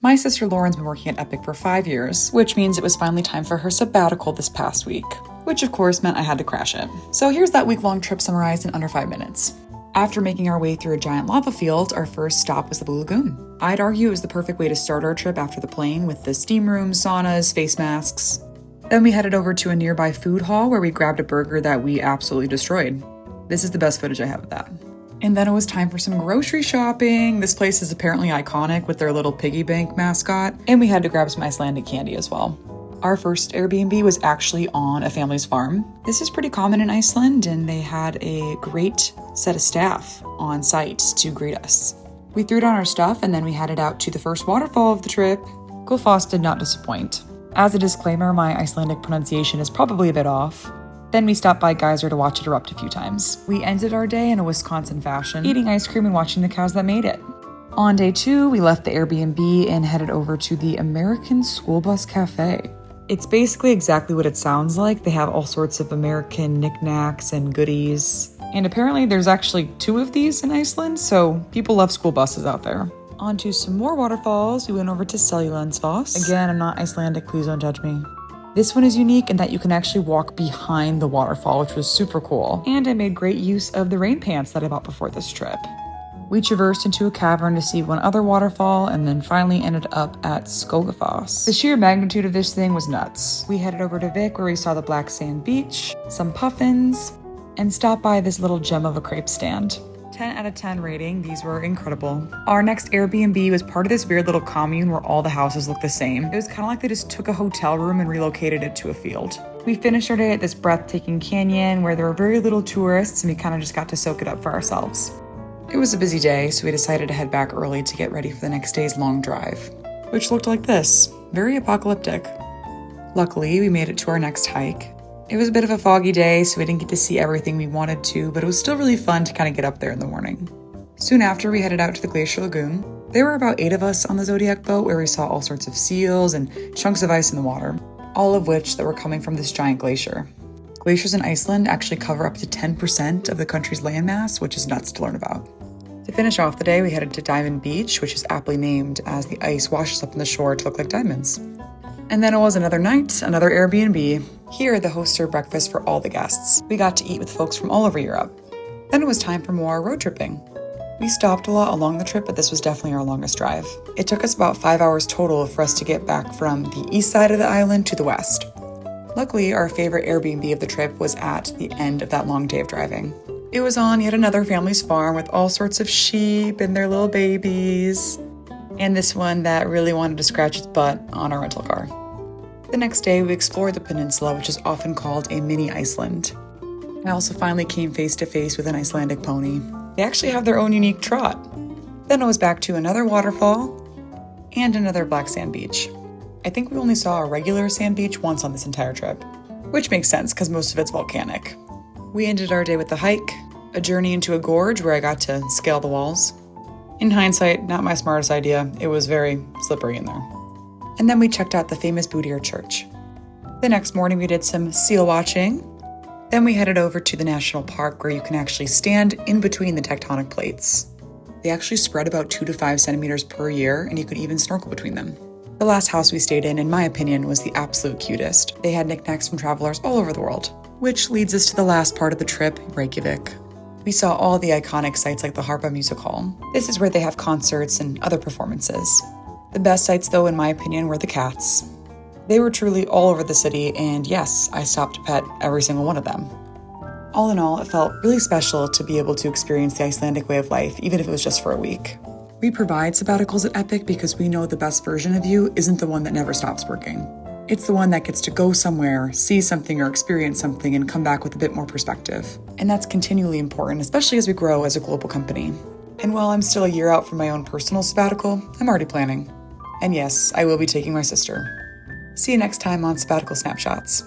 My sister Lauren's been working at Epic for 5 years, which means it was finally time for her sabbatical this past week, which of course meant I had to crash it. So here's that week-long trip summarized in under 5 minutes. After making our way through a giant lava field, our first stop was the Blue Lagoon. I'd argue it was the perfect way to start our trip after the plane with the steam rooms, saunas, face masks. Then we headed over to a nearby food hall where we grabbed a burger that we absolutely destroyed. This is the best footage I have of that. And then it was time for some grocery shopping. This place is apparently iconic with their little piggy bank mascot, and we had to grab some Icelandic candy as well. Our first Airbnb was actually on a family's farm. This is pretty common in Iceland, and they had a great set of staff on site to greet us. We threw down our stuff, and then we headed out to the first waterfall of the trip. Gullfoss did not disappoint. As a disclaimer, my Icelandic pronunciation is probably a bit off. Then we stopped by Geyser to watch it erupt a few times. We ended our day in a Wisconsin fashion, eating ice cream and watching the cows that made it. On day 2, we left the Airbnb and headed over to the American School Bus Cafe. It's basically exactly what it sounds like. They have all sorts of American knickknacks and goodies. And apparently there's actually 2 of these in Iceland, so people love school buses out there. On to some more waterfalls. We went over to Seljalandsfoss. Again, I'm not Icelandic, please don't judge me. This one is unique in that you can actually walk behind the waterfall, which was super cool. And I made great use of the rain pants that I bought before this trip. We traversed into a cavern to see one other waterfall and then finally ended up at Skogafoss. The sheer magnitude of this thing was nuts. We headed over to Vik where we saw the black sand beach, some puffins, and stopped by this little gem of a crepe stand. 10 out of 10 rating. These were incredible. Our next Airbnb was part of this weird little commune where all the houses look the same. It was kind of like they just took a hotel room and relocated it to a field. We finished our day at this breathtaking canyon where there were very little tourists and we kind of just got to soak it up for ourselves. It was a busy day, so we decided to head back early to get ready for the next day's long drive, which looked like this. Very apocalyptic. Luckily, we made it to our next hike. It was a bit of a foggy day, so we didn't get to see everything we wanted to, but it was still really fun to kind of get up there in the morning. Soon after, we headed out to the Glacier Lagoon. There were about 8 of us on the Zodiac boat where we saw all sorts of seals and chunks of ice in the water, all of which that were coming from this giant glacier. Glaciers in Iceland actually cover up to 10% of the country's landmass, which is nuts to learn about. To finish off the day, we headed to Diamond Beach, which is aptly named as the ice washes up on the shore to look like diamonds. And then it was another night, another Airbnb. Here, the host served breakfast for all the guests. We got to eat with folks from all over Europe. Then it was time for more road tripping. We stopped a lot along the trip, but this was definitely our longest drive. It took us about 5 hours total for us to get back from the east side of the island to the west. Luckily, our favorite Airbnb of the trip was at the end of that long day of driving. It was on yet another family's farm with all sorts of sheep and their little babies, and this one that really wanted to scratch its butt on our rental car. The next day, we explored the peninsula, which is often called a mini Iceland. I also finally came face to face with an Icelandic pony. They actually have their own unique trot. Then it was back to another waterfall and another black sand beach. I think we only saw a regular sand beach once on this entire trip, which makes sense because most of it's volcanic. We ended our day with a hike, a journey into a gorge where I got to scale the walls. In hindsight, not my smartest idea. It was very slippery in there. And then we checked out the famous Bootier Church. The next morning we did some seal watching. Then we headed over to the national park where you can actually stand in between the tectonic plates. They actually spread about 2 to 5 centimeters per year, and you could even snorkel between them. The last house we stayed in my opinion, was the absolute cutest. They had knickknacks from travelers all over the world. Which leads us to the last part of the trip, Reykjavik. We saw all the iconic sites like the Harpa Music Hall. This is where they have concerts and other performances. The best sites, though, in my opinion, were the cats. They were truly all over the city, and yes, I stopped to pet every single one of them. All in all, it felt really special to be able to experience the Icelandic way of life, even if it was just for a week. We provide sabbaticals at Epic because we know the best version of you isn't the one that never stops working. It's the one that gets to go somewhere, see something or experience something, and come back with a bit more perspective. And that's continually important, especially as we grow as a global company. And while I'm still a year out from my own personal sabbatical, I'm already planning. And yes, I will be taking my sister. See you next time on Sabbatical Snapshots.